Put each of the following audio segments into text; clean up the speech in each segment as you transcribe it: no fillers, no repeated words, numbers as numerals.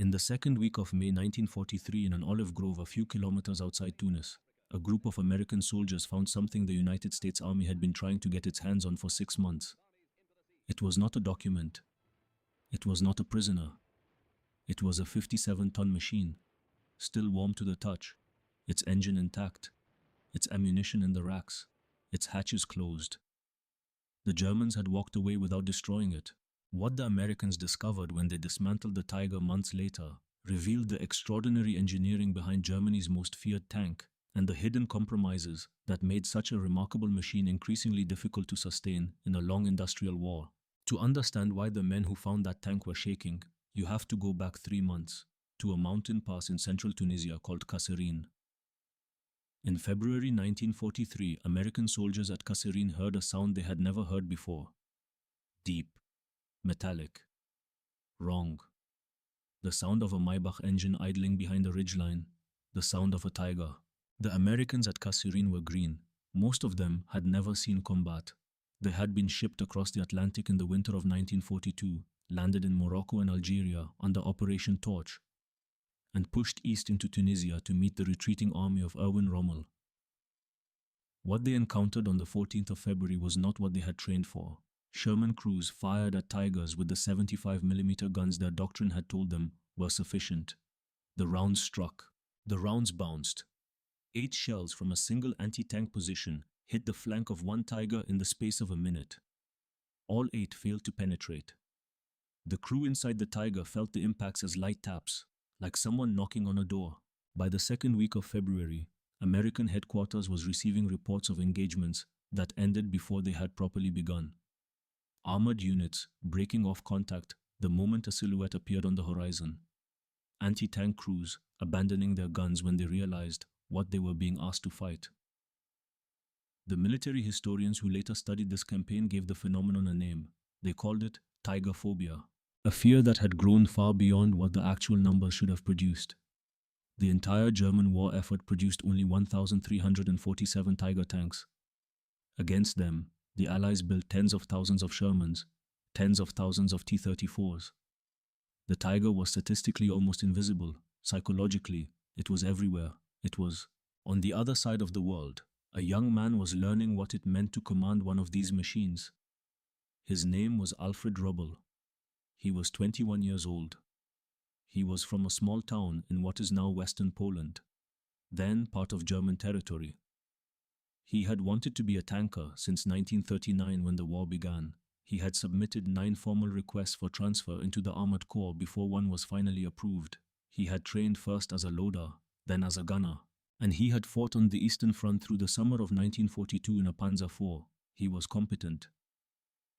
In the second week of May 1943, in an olive grove a few kilometers outside Tunis, a group of American soldiers found something the United States Army had been trying to get its hands on for 6 months. It was not a document. It was not a prisoner. It was a 57-ton machine, still warm to the touch, its engine intact, its ammunition in the racks, its hatches closed. The Germans had walked away without destroying it. What the Americans discovered when they dismantled the Tiger months later revealed the extraordinary engineering behind Germany's most feared tank and the hidden compromises that made such a remarkable machine increasingly difficult to sustain in a long industrial war. To understand why the men who found that tank were shaking, you have to go back 3 months to a mountain pass in central Tunisia called Kasserine. In February 1943, American soldiers at Kasserine heard a sound they had never heard before. Deep. Metallic. Wrong. The sound of a Maybach engine idling behind a ridgeline. The sound of a tiger. The Americans at Kasserine were green. Most of them had never seen combat. They had been shipped across the Atlantic in the winter of 1942, landed in Morocco and Algeria under Operation Torch, and pushed east into Tunisia to meet the retreating army of Erwin Rommel. What they encountered on the 14th of February was not what they had trained for. Sherman crews fired at Tigers with the 75mm guns their doctrine had told them were sufficient. The rounds struck. The rounds bounced. 8 shells from a single anti-tank position hit the flank of one Tiger in the space of a minute. All 8 failed to penetrate. The crew inside the Tiger felt the impacts as light taps, like someone knocking on a door. By the second week of February, American headquarters was receiving reports of engagements that ended before they had properly begun. Armored units breaking off contact the moment a silhouette appeared on the horizon. Anti-tank crews abandoning their guns when they realized what they were being asked to fight. The military historians who later studied this campaign gave the phenomenon a name. They called it Tiger phobia, a fear that had grown far beyond what the actual numbers should have produced. The entire German war effort produced only 1,347 Tiger tanks. Against them, the Allies built tens of thousands of Shermans, tens of thousands of T-34s. The Tiger was statistically almost invisible. Psychologically, it was everywhere. It was on the other side of the world. A young man was learning what it meant to command one of these machines. His name was Alfred Rommel. He was 21 years old. He was from a small town in what is now Western Poland, then part of German territory. He had wanted to be a tanker since 1939 when the war began. He had submitted 9 formal requests for transfer into the Armored Corps before one was finally approved. He had trained first as a loader, then as a gunner, and he had fought on the Eastern Front through the summer of 1942 in a Panzer IV. He was competent.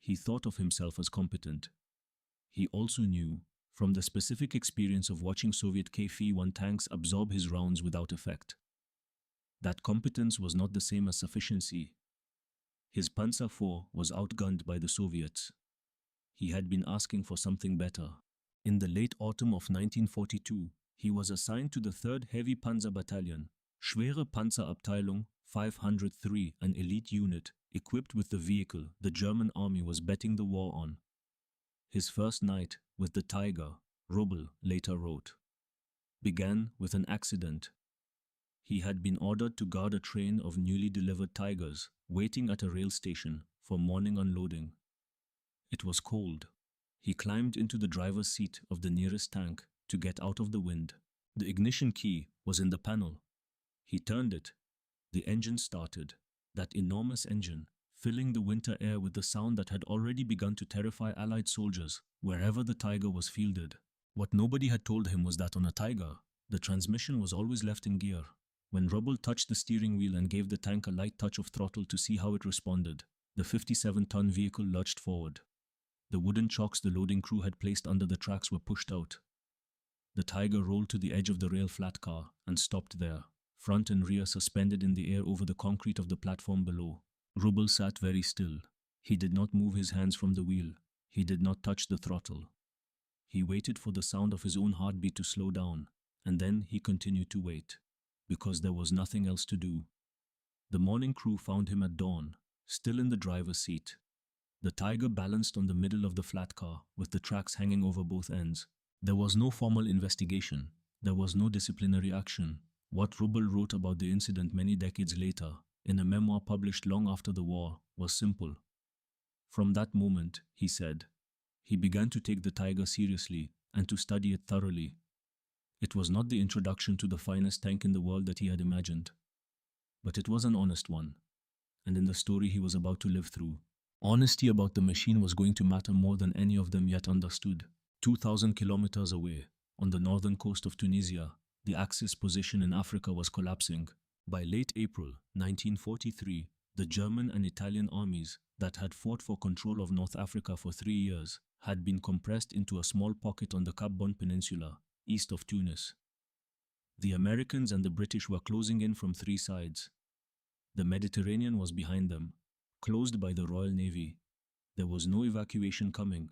He thought of himself as competent. He also knew, from the specific experience of watching Soviet Kf-1 tanks absorb his rounds without effect, that competence was not the same as sufficiency. His Panzer IV was outgunned by the Soviets. He had been asking for something better. In the late autumn of 1942, he was assigned to the 3rd Heavy Panzer Battalion, Schwere Panzerabteilung 503, an elite unit equipped with the vehicle the German army was betting the war on. His first night with the Tiger, Rommel later wrote, began with an accident. He had been ordered to guard a train of newly delivered Tigers waiting at a rail station for morning unloading. It was cold. He climbed into the driver's seat of the nearest tank to get out of the wind. The ignition key was in the panel. He turned it. The engine started. That enormous engine, filling the winter air with the sound that had already begun to terrify Allied soldiers wherever the Tiger was fielded. What nobody had told him was that on a Tiger, the transmission was always left in gear. When Rommel touched the steering wheel and gave the tank a light touch of throttle to see how it responded, the 57-ton vehicle lurched forward. The wooden chocks the loading crew had placed under the tracks were pushed out. The Tiger rolled to the edge of the rail flat car and stopped there, front and rear suspended in the air over the concrete of the platform below. Rommel sat very still. He did not move his hands from the wheel. He did not touch the throttle. He waited for the sound of his own heartbeat to slow down, and then he continued to wait, because there was nothing else to do. The morning crew found him at dawn, still in the driver's seat. The Tiger balanced on the middle of the flat car, with the tracks hanging over both ends. There was no formal investigation. There was no disciplinary action. What Rubbel wrote about the incident many decades later, in a memoir published long after the war, was simple. From that moment, he said, he began to take the Tiger seriously and to study it thoroughly. It was not the introduction to the finest tank in the world that he had imagined, but it was an honest one. And in the story he was about to live through, honesty about the machine was going to matter more than any of them yet understood. 2,000 kilometers away, on the northern coast of Tunisia, the Axis position in Africa was collapsing. By late April 1943, the German and Italian armies that had fought for control of North Africa for 3 years had been compressed into a small pocket on the Cap Bon Peninsula, east of Tunis. The Americans and the British were closing in from 3 sides. The Mediterranean was behind them, closed by the Royal Navy. There was no evacuation coming.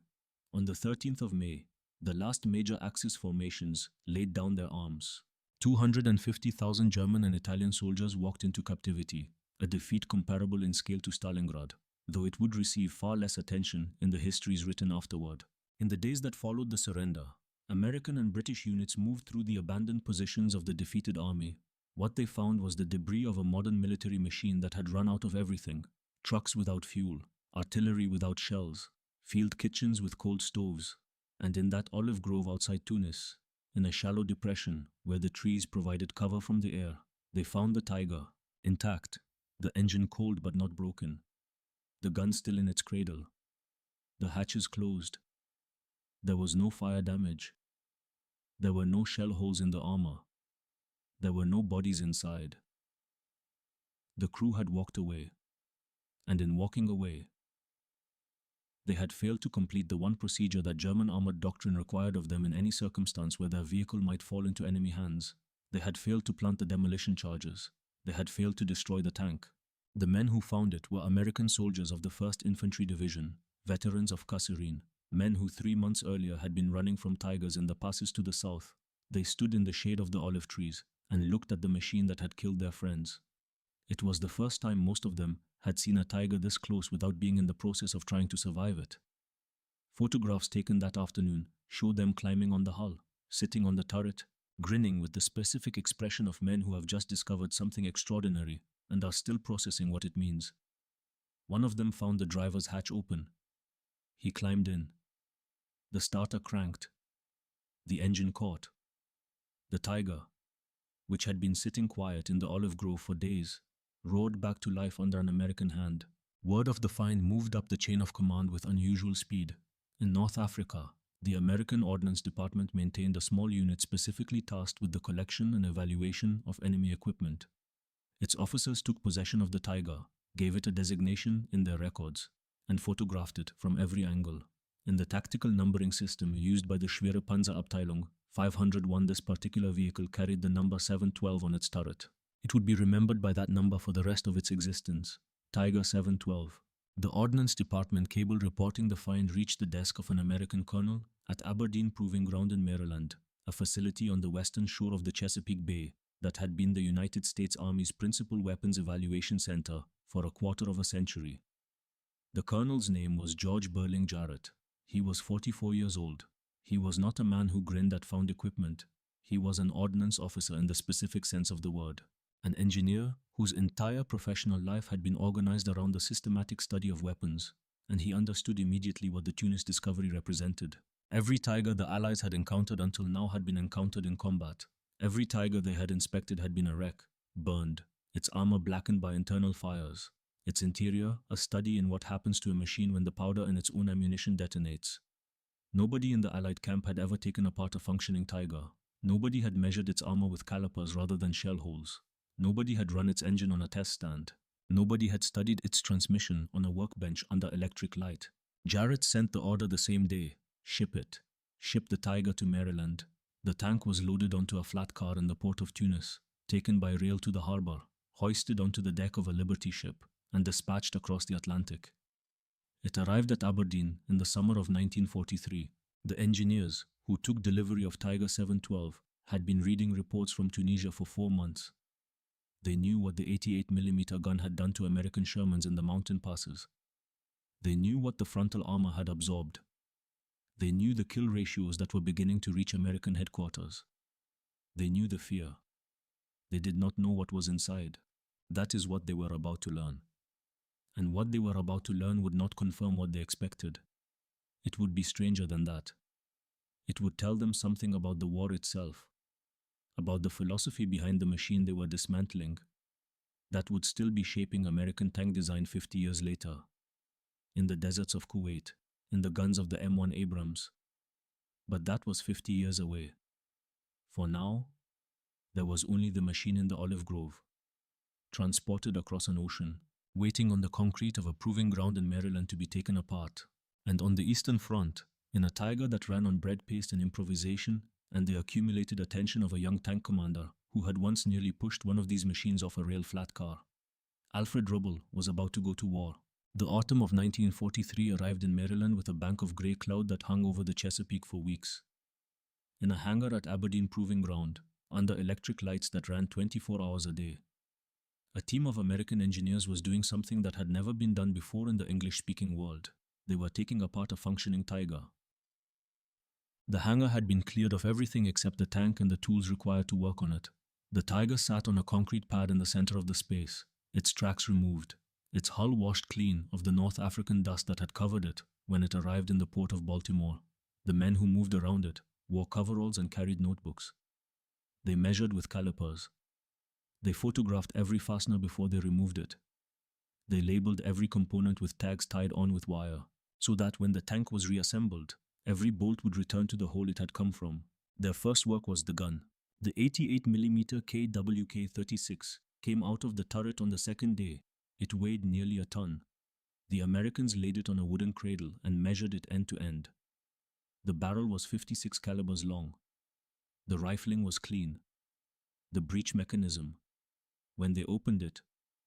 On the 13th of May, the last major Axis formations laid down their arms. 250,000 German and Italian soldiers walked into captivity, a defeat comparable in scale to Stalingrad, though it would receive far less attention in the histories written afterward. In the days that followed the surrender, American and British units moved through the abandoned positions of the defeated army. What they found was the debris of a modern military machine that had run out of everything: trucks without fuel, artillery without shells, field kitchens with cold stoves. And in that olive grove outside Tunis, in a shallow depression where the trees provided cover from the air, they found the Tiger, intact, the engine cold but not broken, the gun still in its cradle, the hatches closed. There was no fire damage. There were no shell holes in the armor. There were no bodies inside. The crew had walked away, and in walking away, they had failed to complete the one procedure that German armored doctrine required of them in any circumstance where their vehicle might fall into enemy hands. They had failed to plant the demolition charges. They had failed to destroy the tank. The men who found it were American soldiers of the 1st Infantry Division, veterans of Kasserine, men who 3 months earlier had been running from tigers in the passes to the south. They stood in the shade of the olive trees and looked at the machine that had killed their friends. It was the first time most of them had seen a tiger this close without being in the process of trying to survive it. Photographs taken that afternoon showed them climbing on the hull, sitting on the turret, grinning with the specific expression of men who have just discovered something extraordinary and are still processing what it means. One of them found the driver's hatch open. He climbed in. The starter cranked. The engine caught. The tiger, which had been sitting quiet in the olive grove for days, roared back to life under an American hand. Word of the find moved up the chain of command with unusual speed. In North Africa, the American Ordnance Department maintained a small unit specifically tasked with the collection and evaluation of enemy equipment. Its officers took possession of the Tiger, gave it a designation in their records, and photographed it from every angle. In the tactical numbering system used by the Schwere Panzerabteilung 501, this particular vehicle carried the number 712 on its turret. It would be remembered by that number for the rest of its existence. Tiger 712. The Ordnance Department cable reporting the find reached the desk of an American colonel at Aberdeen Proving Ground in Maryland, a facility on the western shore of the Chesapeake Bay that had been the United States Army's principal weapons evaluation center for a quarter of a century. The colonel's name was George Burling Jarrett. He was 44 years old. He was not a man who grinned at found equipment. He was an ordnance officer in the specific sense of the word. An engineer whose entire professional life had been organized around the systematic study of weapons, and he understood immediately what the Tunis discovery represented. Every Tiger the Allies had encountered until now had been encountered in combat. Every Tiger they had inspected had been a wreck, burned, its armor blackened by internal fires, its interior a study in what happens to a machine when the powder in its own ammunition detonates. Nobody in the Allied camp had ever taken apart a functioning Tiger. Nobody had measured its armor with calipers rather than shell holes. Nobody had run its engine on a test stand. Nobody had studied its transmission on a workbench under electric light. Jarrett sent the order the same day. Ship it. Ship the Tiger to Maryland. The tank was loaded onto a flat car in the port of Tunis, taken by rail to the harbor, hoisted onto the deck of a Liberty ship, and dispatched across the Atlantic. It arrived at Aberdeen in the summer of 1943. The engineers who took delivery of Tiger 712 had been reading reports from Tunisia for 4 months. They knew what the 88mm gun had done to American Shermans in the mountain passes. They knew what the frontal armor had absorbed. They knew the kill ratios that were beginning to reach American headquarters. They knew the fear. They did not know what was inside. That is what they were about to learn. And what they were about to learn would not confirm what they expected. It would be stranger than that. It would tell them something about the war itself, about the philosophy behind the machine they were dismantling, that would still be shaping American tank design 50 years later, in the deserts of Kuwait, in the guns of the M1 Abrams. But that was 50 years away. For now, there was only the machine in the olive grove, transported across an ocean, waiting on the concrete of a proving ground in Maryland to be taken apart. And on the Eastern Front, in a Tiger that ran on bread paste and improvisation and the accumulated attention of a young tank commander who had once nearly pushed one of these machines off a rail-flat car, Alfred Rubbel was about to go to war. The autumn of 1943 arrived in Maryland with a bank of grey cloud that hung over the Chesapeake for weeks. In a hangar at Aberdeen Proving Ground, under electric lights that ran 24 hours a day, a team of American engineers was doing something that had never been done before in the English-speaking world. They were taking apart a functioning Tiger. The hangar had been cleared of everything except the tank and the tools required to work on it. The Tiger sat on a concrete pad in the center of the space, its tracks removed, its hull washed clean of the North African dust that had covered it when it arrived in the port of Baltimore. The men who moved around it wore coveralls and carried notebooks. They measured with calipers. They photographed every fastener before they removed it. They labeled every component with tags tied on with wire, so that when the tank was reassembled, every bolt would return to the hole it had come from. Their first work was the gun. The 88mm KWK-36 came out of the turret on the second day. It weighed nearly a ton. The Americans laid it on a wooden cradle and measured it end to end. The barrel was 56 calibers long. The rifling was clean. The breech mechanism, when they opened it,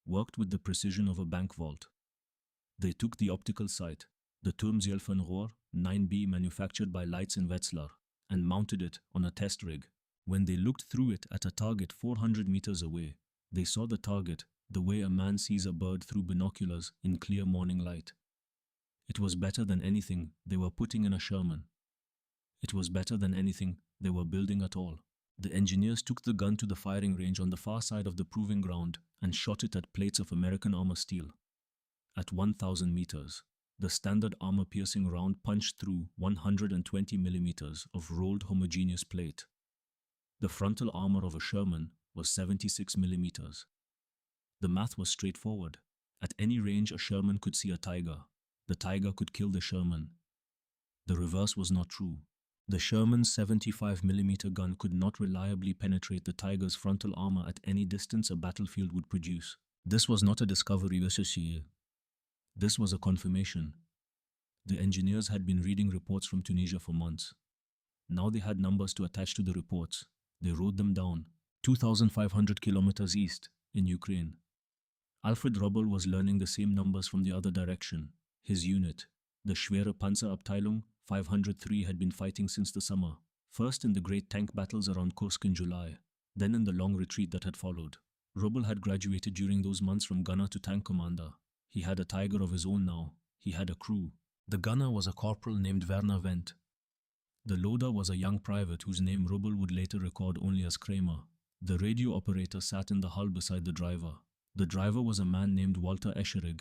worked with the precision of a bank vault. They took the optical sight, the Turmzielfernrohr 9B manufactured by Leitz in Wetzlar, and mounted it on a test rig. When they looked through it at a target 400 meters away, they saw the target the way a man sees a bird through binoculars in clear morning light. It was better than anything they were putting in a Sherman. It was better than anything they were building at all. The engineers took the gun to the firing range on the far side of the proving ground and shot it at plates of American armor steel. At 1,000 meters, the standard armor-piercing round punched through 120 millimeters of rolled homogeneous plate. The frontal armor of a Sherman was 76 millimeters. The math was straightforward. At any range a Sherman could see a Tiger. The Tiger could kill the Sherman. The reverse was not true. The Sherman's 75mm gun could not reliably penetrate the Tiger's frontal armor at any distance a battlefield would produce. This was not a discovery, this was a confirmation. The engineers had been reading reports from Tunisia for months. Now they had numbers to attach to the reports. They wrote them down. 2,500 kilometers east, in Ukraine. Alfred Rubbel was learning the same numbers from the other direction. His unit, the Schwere Panzerabteilung 503, had been fighting since the summer, first in the great tank battles around Kursk in July, then in the long retreat that had followed. Rubbel had graduated during those months from gunner to tank commander. He had a Tiger of his own now. He had a crew. The gunner was a corporal named Werner Wendt. The loader was a young private whose name Rubbel would later record only as Kramer. The radio operator sat in the hull beside the driver. The driver was a man named Walter Escherig.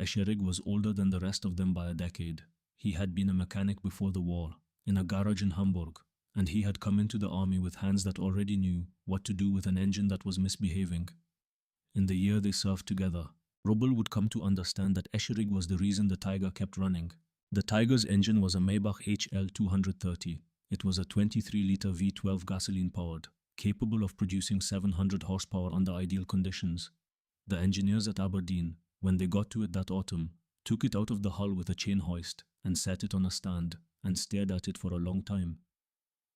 Escherig was older than the rest of them by a decade. He had been a mechanic before the war, in a garage in Hamburg, and he had come into the army with hands that already knew what to do with an engine that was misbehaving. In the year they served together, Rubbel would come to understand that Escherig was the reason the Tiger kept running. The Tiger's engine was a Maybach HL 230. It was a 23-liter V12 gasoline-powered, capable of producing 700 horsepower under ideal conditions. The engineers at Aberdeen, when they got to it that autumn, took it out of the hull with a chain hoist and set it on a stand and stared at it for a long time.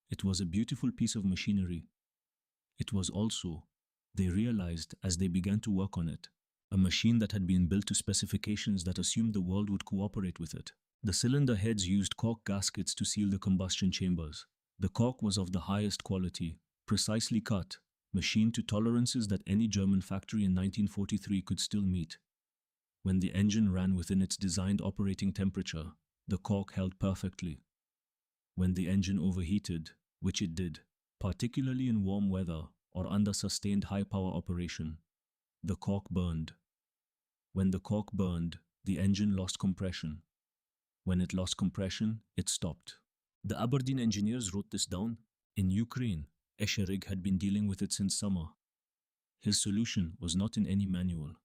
It was a beautiful piece of machinery. It was also, they realized as they began to work on it, a machine that had been built to specifications that assumed the world would cooperate with it. The cylinder heads used cork gaskets to seal the combustion chambers. The cork was of the highest quality, precisely cut, machined to tolerances that any German factory in 1943 could still meet. When the engine ran within its designed operating temperature, the cork held perfectly. When the engine overheated, which it did, particularly in warm weather or under sustained high-power operation, the cork burned. When the cork burned, the engine lost compression. When it lost compression, it stopped. The Aberdeen engineers wrote this down. In Ukraine, Eschereg had been dealing with it since summer. His solution was not in any manual.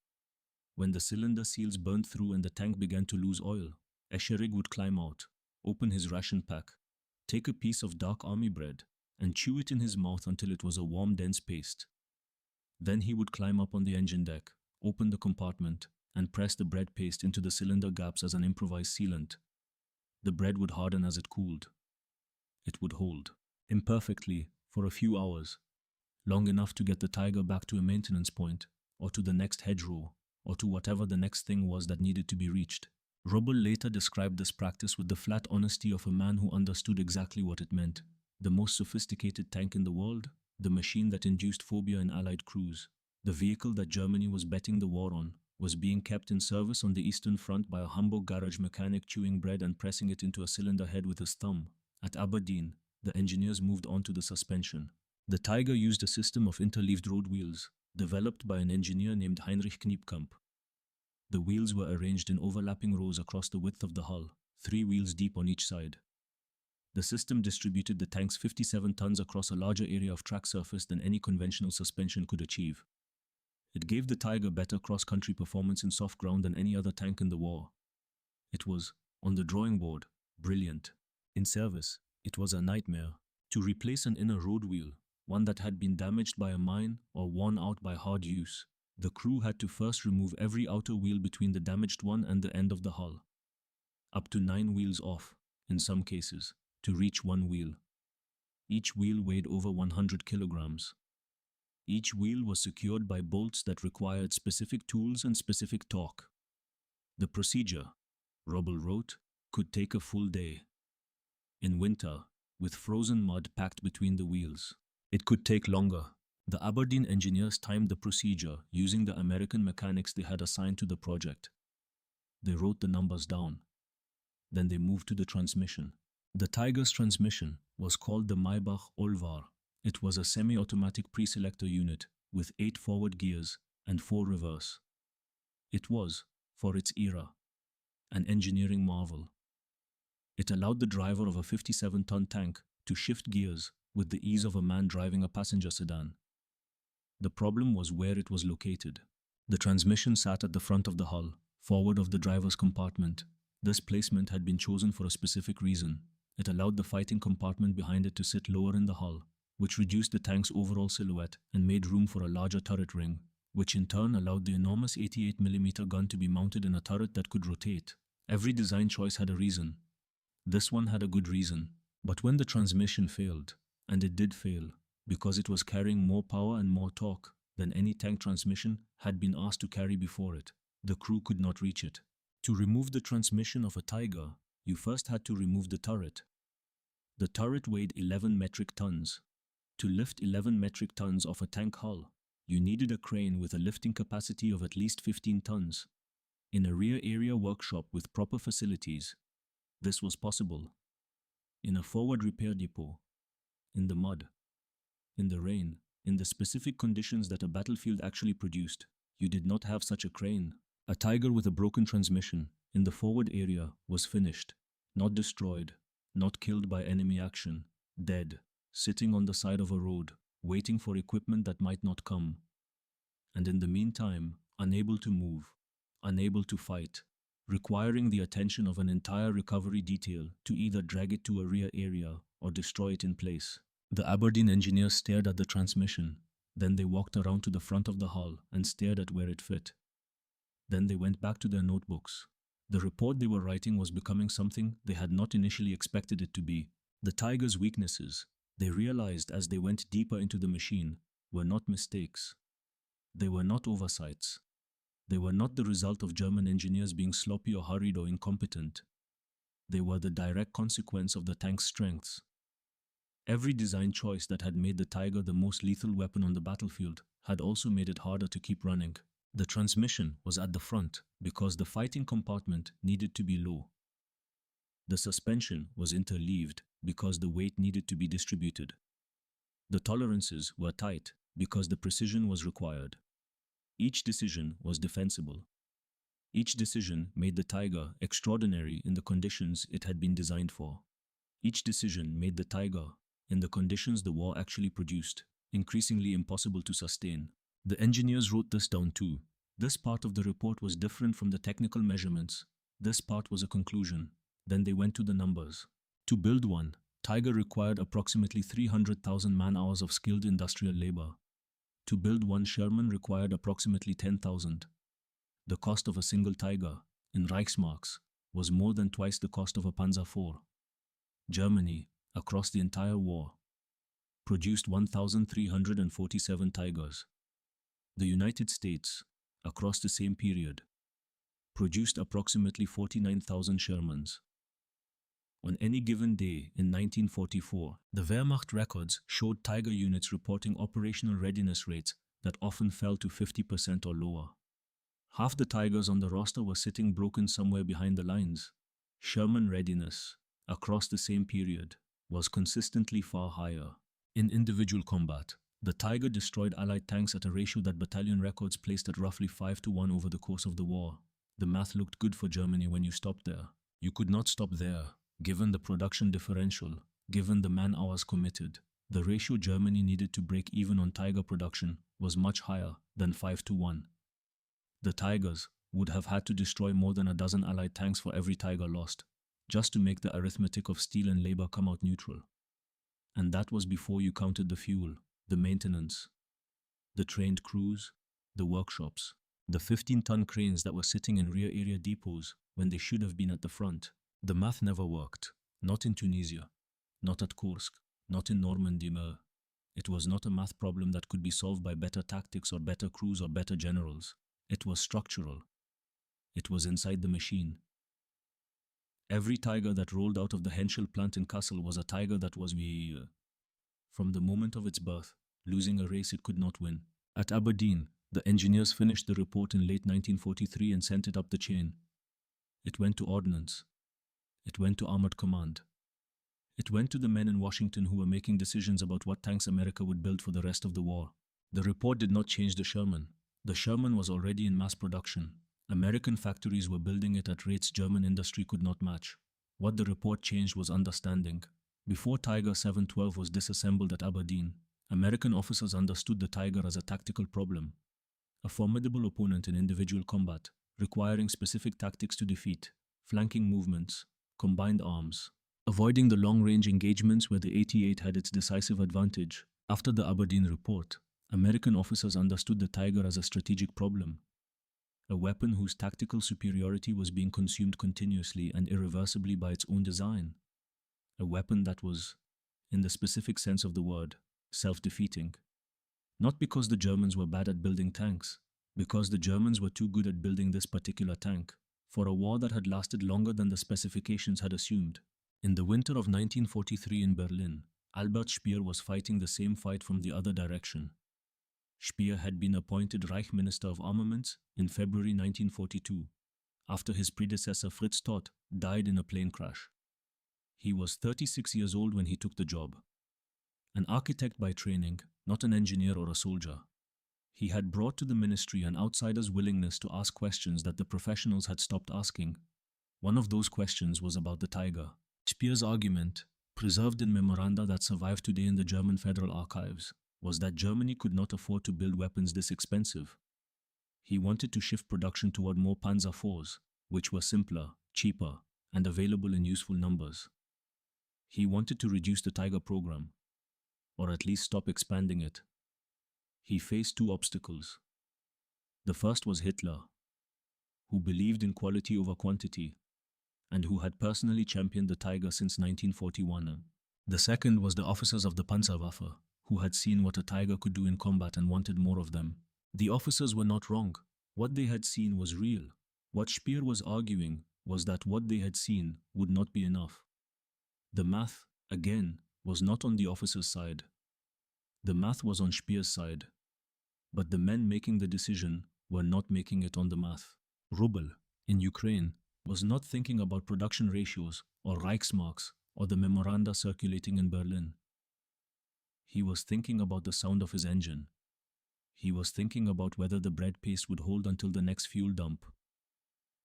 When the cylinder seals burned through and the tank began to lose oil, Eschereg would climb out, open his ration pack, take a piece of dark army bread, and chew it in his mouth until it was a warm, dense paste. Then he would climb up on the engine deck, open the compartment, and press the bread paste into the cylinder gaps as an improvised sealant. The bread would harden as it cooled. It would hold, imperfectly, for a few hours, long enough to get the Tiger back to a maintenance point, or to the next hedgerow, or to whatever the next thing was that needed to be reached. Roble later described this practice with the flat honesty of a man who understood exactly what it meant. The most sophisticated tank in the world, the machine that induced phobia in Allied crews, the vehicle that Germany was betting the war on, was being kept in service on the Eastern Front by a Hamburg garage mechanic chewing bread and pressing it into a cylinder head with his thumb. At Aberdeen, the engineers moved on to the suspension. The Tiger used a system of interleaved road wheels, developed by an engineer named Heinrich Kniepkamp. The wheels were arranged in overlapping rows across the width of the hull, 3 wheels deep on each side. The system distributed the tank's 57 tons across a larger area of track surface than any conventional suspension could achieve. It gave the Tiger better cross-country performance in soft ground than any other tank in the war. It was, on the drawing board, brilliant. In service, it was a nightmare. To replace an inner road wheel, one that had been damaged by a mine or worn out by hard use, the crew had to first remove every outer wheel between the damaged one and the end of the hull. Up to 9 wheels off, in some cases, to reach 1 wheel. Each wheel weighed over 100 kilograms. Each wheel was secured by bolts that required specific tools and specific torque. The procedure, Roble wrote, could take a full day. In winter, with frozen mud packed between the wheels, it could take longer. The Aberdeen engineers timed the procedure using the American mechanics they had assigned to the project. They wrote the numbers down. Then they moved to the transmission. The Tiger's transmission was called the Maybach Olvar. It was a semi-automatic pre-selector unit with 8 forward gears and 4 reverse. It was, for its era, an engineering marvel. It allowed the driver of a 57-ton tank to shift gears with the ease of a man driving a passenger sedan. The problem was where it was located. The transmission sat at the front of the hull, forward of the driver's compartment. This placement had been chosen for a specific reason. It allowed the fighting compartment behind it to sit lower in the hull, which reduced the tank's overall silhouette and made room for a larger turret ring, which in turn allowed the enormous 88mm gun to be mounted in a turret that could rotate. Every design choice had a reason. This one had a good reason. But when the transmission failed, and it did fail, because it was carrying more power and more torque than any tank transmission had been asked to carry before it, the crew could not reach it. To remove the transmission of a Tiger, you first had to remove the turret. The turret weighed 11 metric tons. To lift 11 metric tons off a tank hull, you needed a crane with a lifting capacity of at least 15 tons. In a rear area workshop with proper facilities, this was possible. In a forward repair depot, in the mud, in the rain, in the specific conditions that a battlefield actually produced, you did not have such a crane. A Tiger with a broken transmission in the forward area was finished, not destroyed, not killed by enemy action, dead, sitting on the side of a road, waiting for equipment that might not come. And in the meantime, unable to move, unable to fight, requiring the attention of an entire recovery detail to either drag it to a rear area or destroy it in place. The Aberdeen engineers stared at the transmission. Then they walked around to the front of the hull and stared at where it fit. Then they went back to their notebooks. The report they were writing was becoming something they had not initially expected it to be. The Tiger's weaknesses, they realized as they went deeper into the machine, were not mistakes. They were not oversights. They were not the result of German engineers being sloppy or hurried or incompetent. They were the direct consequence of the tank's strengths. Every design choice that had made the Tiger the most lethal weapon on the battlefield had also made it harder to keep running. The transmission was at the front because the fighting compartment needed to be low. The suspension was interleaved because the weight needed to be distributed. The tolerances were tight because the precision was required. Each decision was defensible. Each decision made the Tiger extraordinary in the conditions it had been designed for. Each decision made the Tiger, in the conditions the war actually produced, increasingly impossible to sustain. The engineers wrote this down too. This part of the report was different from the technical measurements. This part was a conclusion. Then they went to the numbers. To build one, Tiger required approximately 300,000 man-hours of skilled industrial labor. To build one Sherman required approximately 10,000. The cost of a single Tiger, in Reichsmarks, was more than twice the cost of a Panzer IV. Germany, across the entire war, produced 1,347 Tigers. The United States, across the same period, produced approximately 49,000 Shermans. On any given day in 1944, the Wehrmacht records showed Tiger units reporting operational readiness rates that often fell to 50% or lower. Half the Tigers on the roster were sitting broken somewhere behind the lines. Sherman readiness, across the same period, was consistently far higher. In individual combat, the Tiger destroyed Allied tanks at a ratio that battalion records placed at roughly 5-1 over the course of the war. The math looked good for Germany when you stopped there. You could not stop there, given the production differential, given the man-hours committed. The ratio Germany needed to break even on Tiger production was much higher than 5-1. The Tigers would have had to destroy more than a dozen Allied tanks for every Tiger lost, just to make the arithmetic of steel and labor come out neutral. And that was before you counted the fuel, the maintenance, the trained crews, the workshops, the 15-ton cranes that were sitting in rear area depots when they should have been at the front. The math never worked. Not in Tunisia, not at Kursk, not in Normandy. It was not a math problem that could be solved by better tactics or better crews or better generals. It was structural. It was inside the machine. Every Tiger that rolled out of the Henschel plant in Kassel was a Tiger that was, from the moment of its birth, losing a race it could not win. At Aberdeen, the engineers finished the report in late 1943 and sent it up the chain. It went to Ordnance. It went to Armored Command. It went to the men in Washington who were making decisions about what tanks America would build for the rest of the war. The report did not change the Sherman. The Sherman was already in mass production. American factories were building it at rates German industry could not match. What the report changed was understanding. Before Tiger 712 was disassembled at Aberdeen, American officers understood the Tiger as a tactical problem, a formidable opponent in individual combat, requiring specific tactics to defeat, flanking movements, combined arms, avoiding the long-range engagements where the 88 had its decisive advantage. After the Aberdeen report, American officers understood the Tiger as a strategic problem, a weapon whose tactical superiority was being consumed continuously and irreversibly by its own design, a weapon that was, in the specific sense of the word, self-defeating. Not because the Germans were bad at building tanks, because the Germans were too good at building this particular tank, for a war that had lasted longer than the specifications had assumed. In the winter of 1943 in Berlin, Albert Speer was fighting the same fight from the other direction. Speer had been appointed Reich Minister of Armaments in February 1942, after his predecessor Fritz Todt died in a plane crash. He was 36 years old when he took the job. An architect by training, not an engineer or a soldier. He had brought to the ministry an outsider's willingness to ask questions that the professionals had stopped asking. One of those questions was about the Tiger. Speer's argument, preserved in memoranda that survive today in the German Federal Archives, was that Germany could not afford to build weapons this expensive. He wanted to shift production toward more Panzer IVs, which were simpler, cheaper, and available in useful numbers. He wanted to reduce the Tiger program, or at least stop expanding it. He faced two obstacles. The first was Hitler, who believed in quality over quantity, and who had personally championed the Tiger since 1941. The second was the officers of the Panzerwaffe, who had seen what a Tiger could do in combat and wanted more of them. The officers were not wrong. What they had seen was real. What Speer was arguing was that what they had seen would not be enough. The math, again, was not on the officers' side. The math was on Speer's side. But the men making the decision were not making it on the math. Ruble, in Ukraine, was not thinking about production ratios or Reichsmarks or the memoranda circulating in Berlin. He was thinking about the sound of his engine. He was thinking about whether the bread paste would hold until the next fuel dump.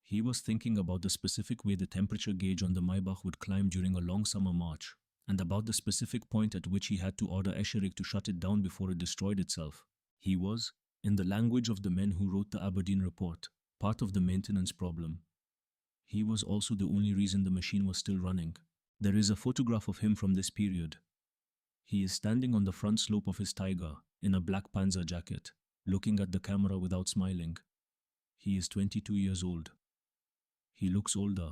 He was thinking about the specific way the temperature gauge on the Maybach would climb during a long summer march, and about the specific point at which he had to order Escherich to shut it down before it destroyed itself. He was, in the language of the men who wrote the Aberdeen report, part of the maintenance problem. He was also the only reason the machine was still running. There is a photograph of him from this period. He is standing on the front slope of his Tiger, in a black Panzer jacket, looking at the camera without smiling. He is 22 years old. He looks older.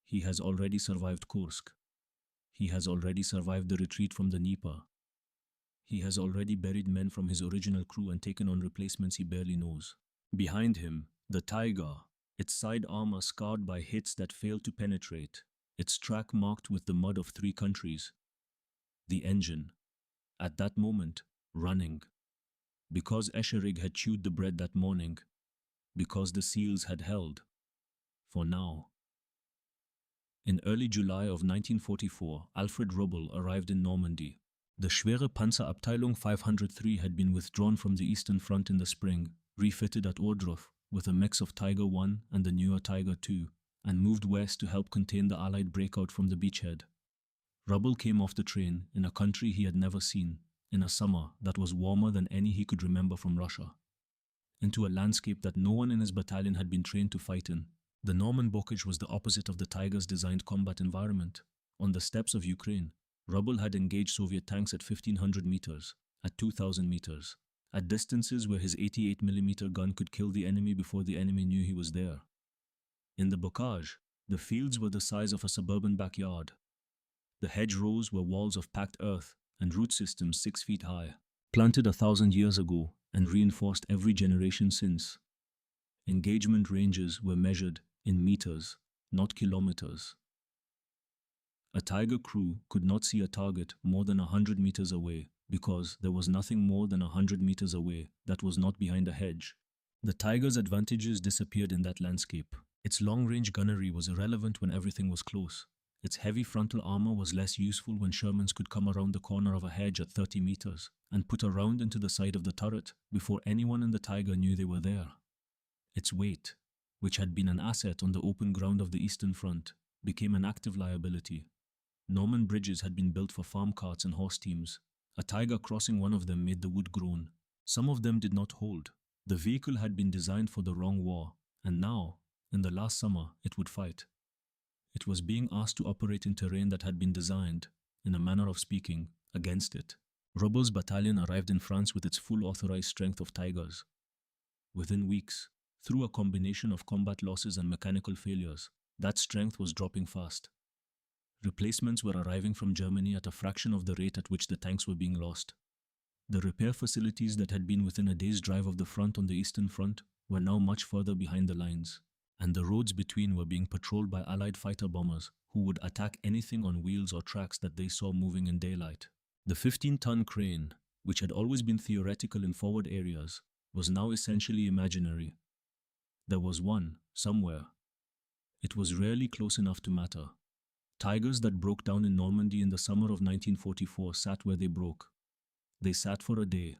He has already survived Kursk. He has already survived the retreat from the Dnieper. He has already buried men from his original crew and taken on replacements he barely knows. Behind him, the Tiger, its side armor scarred by hits that failed to penetrate, its track marked with the mud of 3 countries. The engine, at that moment, running. Because Escherich had chewed the bread that morning. Because the seals had held. For now. In early July of 1944, Alfred Rubbel arrived in Normandy. The Schwere Panzerabteilung 503 had been withdrawn from the Eastern Front in the spring, refitted at Ohrdruf with a mix of Tiger I and the newer Tiger II, and moved west to help contain the Allied breakout from the beachhead. Rubbel came off the train in a country he had never seen, in a summer that was warmer than any he could remember from Russia, into a landscape that no one in his battalion had been trained to fight in. The Norman Bocage was the opposite of the Tiger's designed combat environment. On the steppes of Ukraine, Rubbel had engaged Soviet tanks at 1,500 meters, at 2,000 meters, at distances where his 88mm gun could kill the enemy before the enemy knew he was there. In the Bocage, the fields were the size of a suburban backyard. The hedgerows were walls of packed earth and root systems 6 feet high, planted 1,000 years ago and reinforced every generation since. Engagement ranges were measured in meters, not kilometers. A Tiger crew could not see a target more than 100 meters away because there was nothing more than 100 meters away that was not behind a hedge. The Tiger's advantages disappeared in that landscape. Its long-range gunnery was irrelevant when everything was close. Its heavy frontal armor was less useful when Shermans could come around the corner of a hedge at 30 meters and put a round into the side of the turret before anyone in the Tiger knew they were there. Its weight, which had been an asset on the open ground of the Eastern Front, became an active liability. Norman bridges had been built for farm carts and horse teams. A Tiger crossing one of them made the wood groan. Some of them did not hold. The vehicle had been designed for the wrong war, and now, in the last summer, it would fight. It was being asked to operate in terrain that had been designed, in a manner of speaking, against it. Rubbel's battalion arrived in France with its full authorized strength of Tigers. Within weeks, through a combination of combat losses and mechanical failures, that strength was dropping fast. Replacements were arriving from Germany at a fraction of the rate at which the tanks were being lost. The repair facilities that had been within a day's drive of the front on the Eastern Front were now much further behind the lines, and the roads between were being patrolled by Allied fighter bombers who would attack anything on wheels or tracks that they saw moving in daylight. The 15-ton crane, which had always been theoretical in forward areas, was now essentially imaginary. There was one, somewhere. It was rarely close enough to matter. Tigers that broke down in Normandy in the summer of 1944 sat where they broke. They sat for a day.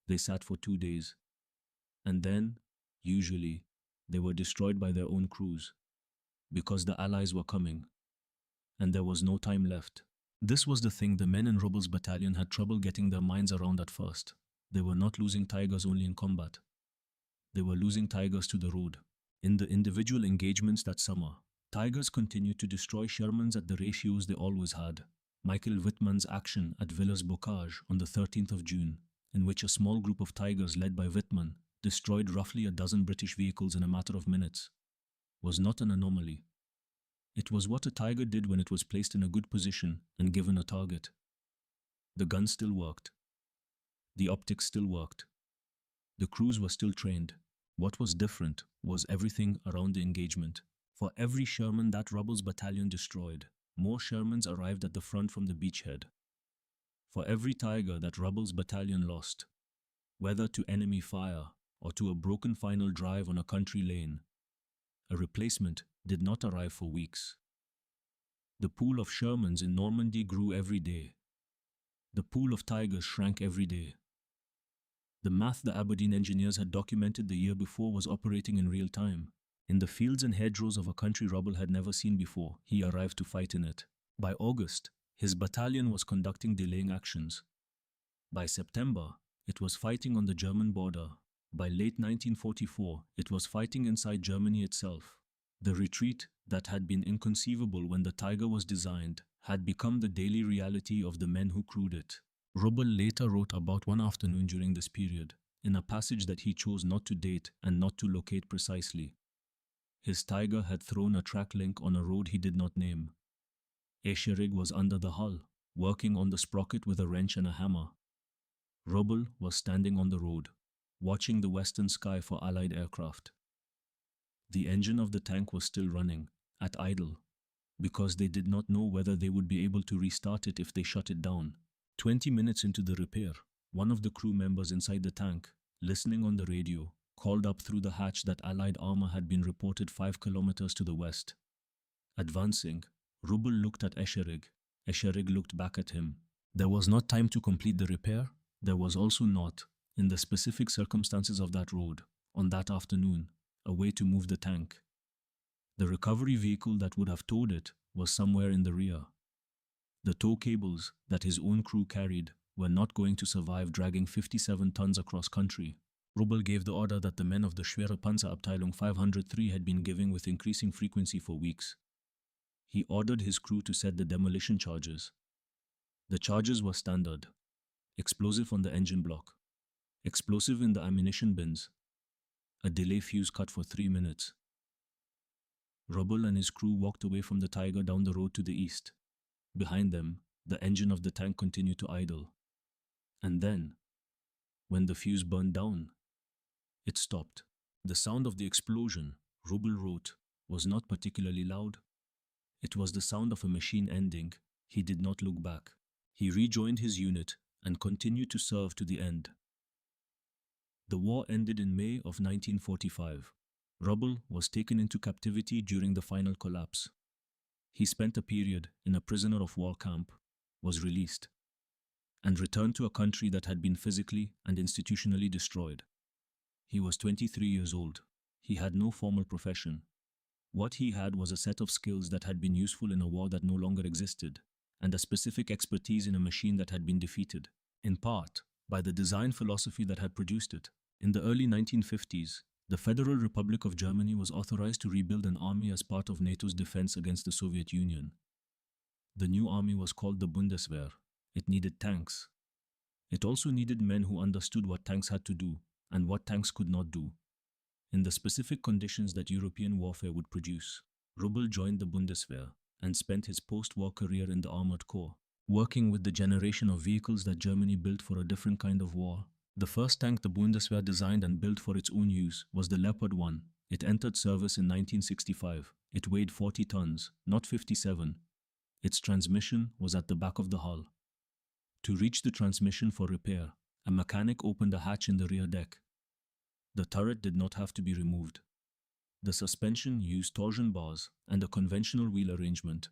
They sat for 2 days. And then, usually, they were destroyed by their own crews. Because the Allies were coming. And there was no time left. This was the thing the men in Rubbel's battalion had trouble getting their minds around at first. They were not losing Tigers only in combat. They were losing Tigers to the road. In the individual engagements that summer, Tigers continued to destroy Shermans at the ratios they always had. Michael Wittmann's action at Villers-Bocage on the 13th of June, in which a small group of Tigers led by Wittmann destroyed roughly a dozen British vehicles in a matter of minutes, was not an anomaly. It was what a Tiger did when it was placed in a good position and given a target. The gun still worked. The optics still worked. The crews were still trained. What was different was everything around the engagement. For every Sherman that Rubbel's battalion destroyed, more Shermans arrived at the front from the beachhead. For every Tiger that Rubbel's battalion lost, whether to enemy fire or to a broken final drive on a country lane, a replacement did not arrive for weeks. The pool of Shermans in Normandy grew every day. The pool of Tigers shrank every day. The math the Aberdeen engineers had documented the year before was operating in real time. In the fields and hedgerows of a country Rubbel had never seen before, he arrived to fight in it. By August, his battalion was conducting delaying actions. By September, it was fighting on the German border. By late 1944, it was fighting inside Germany itself. The retreat that had been inconceivable when the Tiger was designed had become the daily reality of the men who crewed it. Rubbel later wrote about one afternoon during this period, in a passage that he chose not to date and not to locate precisely. His Tiger had thrown a track link on a road he did not name. Escherig was under the hull, working on the sprocket with a wrench and a hammer. Rubbel was standing on the road, watching the western sky for Allied aircraft. The engine of the tank was still running, at idle, because they did not know whether they would be able to restart it if they shut it down. 20 minutes into the repair, one of the crew members inside the tank, listening on the radio, called up through the hatch that Allied armor had been reported 5 kilometers to the west. Advancing, Rubbel looked at Escherig. Escherig looked back at him. There was not time to complete the repair. There was also not, in the specific circumstances of that road, on that afternoon, a way to move the tank. The recovery vehicle that would have towed it was somewhere in the rear. The tow cables that his own crew carried were not going to survive dragging 57 tons across country. Rubbel gave the order that the men of the Schwere Panzerabteilung 503 had been giving with increasing frequency for weeks. He ordered his crew to set the demolition charges. The charges were standard: explosive on the engine block, explosive in the ammunition bins, a delay fuse cut for 3 minutes. Rubbel and his crew walked away from the Tiger down the road to the east. Behind them, the engine of the tank continued to idle. And then, when the fuse burned down, it stopped. The sound of the explosion, Rubbel wrote, was not particularly loud. It was the sound of a machine ending. He did not look back. He rejoined his unit and continued to serve to the end. The war ended in May of 1945. Rubbel was taken into captivity during the final collapse. He spent a period in a prisoner of war camp, was released, and returned to a country that had been physically and institutionally destroyed. He was 23 years old. He had no formal profession. What he had was a set of skills that had been useful in a war that no longer existed, and a specific expertise in a machine that had been defeated, in part, by the design philosophy that had produced it. In the early 1950s, the Federal Republic of Germany was authorized to rebuild an army as part of NATO's defense against the Soviet Union. The new army was called the Bundeswehr. It needed tanks. It also needed men who understood what tanks had to do and what tanks could not do, in the specific conditions that European warfare would produce. Rubbel joined the Bundeswehr and spent his post-war career in the Armored Corps, working with the generation of vehicles that Germany built for a different kind of war. The first tank the Bundeswehr designed and built for its own use was the Leopard 1. It entered service in 1965. It weighed 40 tons, not 57. Its transmission was at the back of the hull. To reach the transmission for repair, a mechanic opened a hatch in the rear deck. The turret did not have to be removed. The suspension used torsion bars and a conventional wheel arrangement.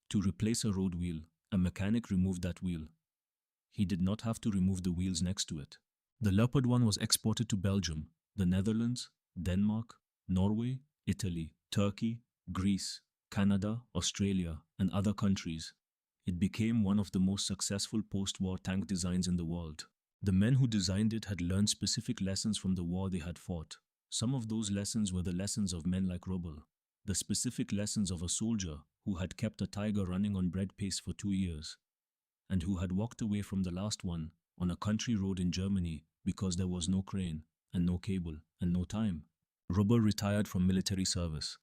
To replace a road wheel, a mechanic removed that wheel. He did not have to remove the wheels next to it. The Leopard 1 was exported to Belgium, the Netherlands, Denmark, Norway, Italy, Turkey, Greece, Canada, Australia, and other countries. It became one of the most successful post-war tank designs in the world. The men who designed it had learned specific lessons from the war they had fought. Some of those lessons were the lessons of men like Rubbel, the specific lessons of a soldier who had kept a Tiger running on bread pace for 2 years, and who had walked away from the last one on a country road in Germany because there was no crane, and no cable, and no time. Rubbel retired from military service.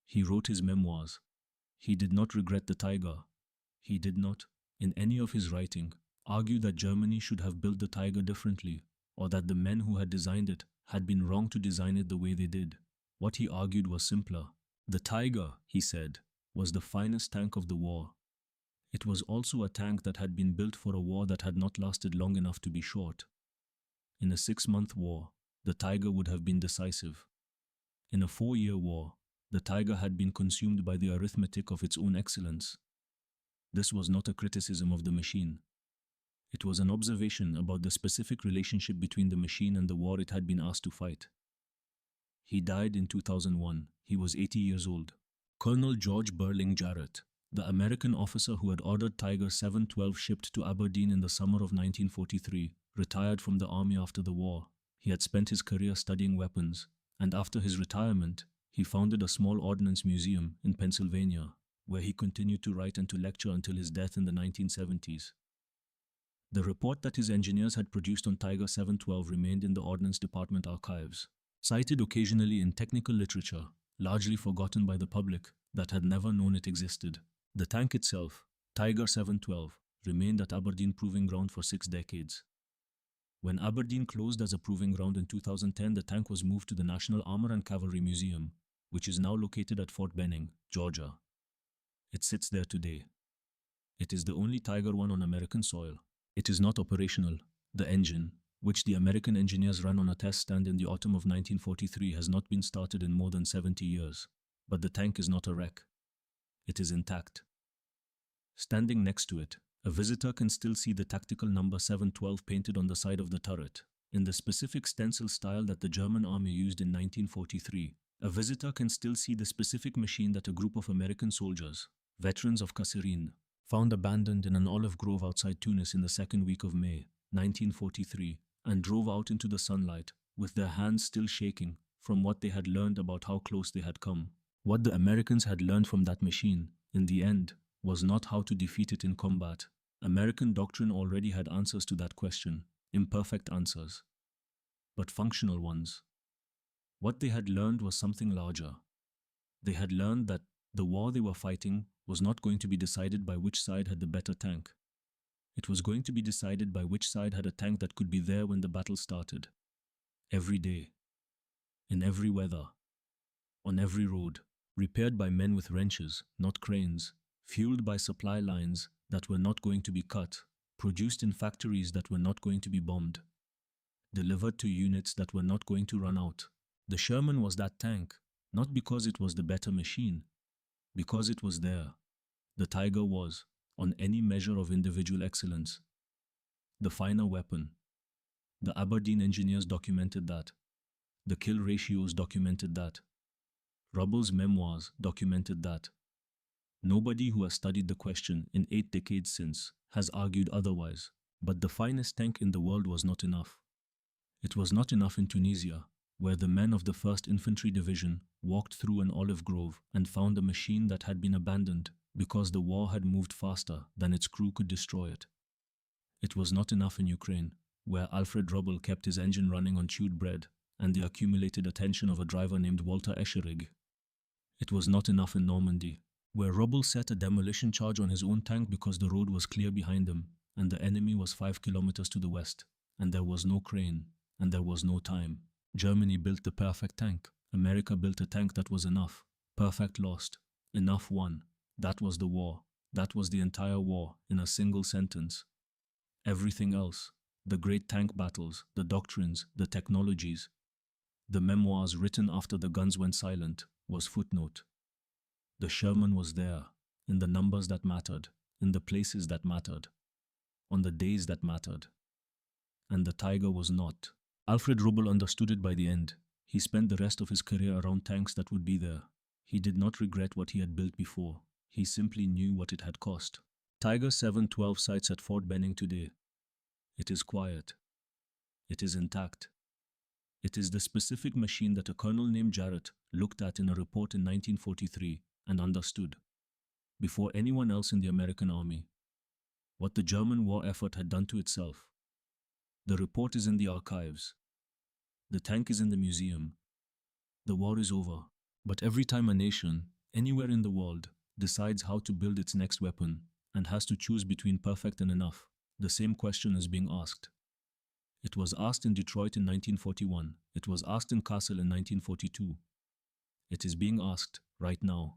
He wrote his memoirs. He did not regret the Tiger. He did not, in any of his writing, argue that Germany should have built the Tiger differently, or that the men who had designed it had been wrong to design it the way they did. What he argued was simpler. The Tiger, he said, was the finest tank of the war. It was also a tank that had been built for a war that had not lasted long enough to be short. In a 6-month war, the Tiger would have been decisive. In a 4-year war, The Tiger had been consumed by the arithmetic of its own excellence. This was not a criticism of the machine. It was an observation about the specific relationship between the machine and the war it had been asked to fight. He died in 2001. He was 80 years old. Colonel George Burling Jarrett, the American officer who had ordered Tiger 712 shipped to Aberdeen in the summer of 1943, retired from the army after the war. He had spent his career studying weapons, and after his retirement, he founded a small ordnance museum in Pennsylvania, where he continued to write and to lecture until his death in the 1970s. The report that his engineers had produced on Tiger 712 remained in the Ordnance Department archives, cited occasionally in technical literature, largely forgotten by the public that had never known it existed. The tank itself, Tiger 712, remained at Aberdeen Proving Ground for 6 decades. When Aberdeen closed as a proving ground in 2010, the tank was moved to the National Armor and Cavalry Museum, which is now located at Fort Benning, Georgia. It sits there today. It is the only Tiger 1 on American soil. It is not operational. The engine, which the American engineers ran on a test stand in the autumn of 1943, has not been started in more than 70 years. But the tank is not a wreck. It is intact. Standing next to it, a visitor can still see the tactical number 712 painted on the side of the turret, in the specific stencil style that the German army used in 1943. A visitor can still see the specific machine that a group of American soldiers, veterans of Kasserine, found abandoned in an olive grove outside Tunis in the second week of May, 1943, and drove out into the sunlight, with their hands still shaking from what they had learned about how close they had come. What the Americans had learned from that machine, in the end, was not how to defeat it in combat. American doctrine already had answers to that question, imperfect answers, but functional ones. What they had learned was something larger. They had learned that the war they were fighting was not going to be decided by which side had the better tank. It was going to be decided by which side had a tank that could be there when the battle started. Every day. In every weather. On every road. Repaired by men with wrenches, not cranes. Fueled by supply lines that were not going to be cut. Produced in factories that were not going to be bombed. Delivered to units that were not going to run out. The Sherman was that tank, not because it was the better machine, because it was there. The Tiger was, on any measure of individual excellence, the finer weapon. The Aberdeen engineers documented that. The kill ratios documented that. Rubble's memoirs documented that. Nobody who has studied the question in 8 decades since has argued otherwise, but the finest tank in the world was not enough. It was not enough in Tunisia, where the men of the 1st Infantry Division walked through an olive grove and found a machine that had been abandoned because the war had moved faster than its crew could destroy it. It was not enough in Ukraine, where Alfred Rubble kept his engine running on chewed bread and the accumulated attention of a driver named Walter Escherig. It was not enough in Normandy, where Rubble set a demolition charge on his own tank because the road was clear behind him and the enemy was 5 kilometers to the west, and there was no crane, and there was no time. Germany built the perfect tank. America built a tank that was enough. Perfect lost. Enough won. That was the war. That was the entire war, in a single sentence. Everything else, the great tank battles, the doctrines, the technologies, the memoirs written after the guns went silent, was footnote. The Sherman was there, in the numbers that mattered, in the places that mattered, on the days that mattered. And the Tiger was not. Alfred Rubble understood it by the end. He spent the rest of his career around tanks that would be there. He did not regret what he had built before. He simply knew what it had cost. Tiger 712 sites at Fort Benning today. It is quiet. It is intact. It is the specific machine that a colonel named Jarrett looked at in a report in 1943 and understood, before anyone else in the American army, what the German war effort had done to itself. The report is in the archives. The tank is in the museum. The war is over. But every time a nation, anywhere in the world, decides how to build its next weapon and has to choose between perfect and enough, the same question is being asked. It was asked in Detroit in 1941. It was asked in Kassel in 1942. It is being asked, right now,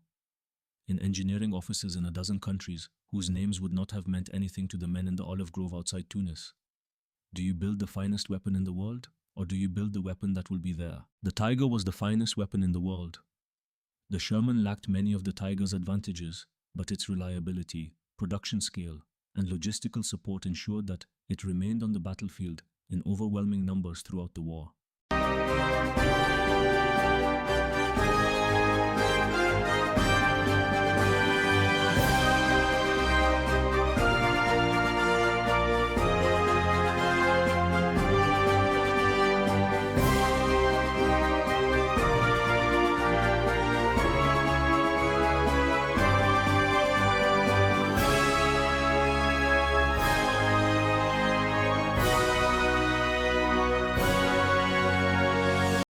in engineering offices in a dozen countries whose names would not have meant anything to the men in the olive grove outside Tunis. Do you build the finest weapon in the world, or do you build the weapon that will be there? The Tiger was the finest weapon in the world. The Sherman lacked many of the Tiger's advantages, but its reliability, production scale, and logistical support ensured that it remained on the battlefield in overwhelming numbers throughout the war.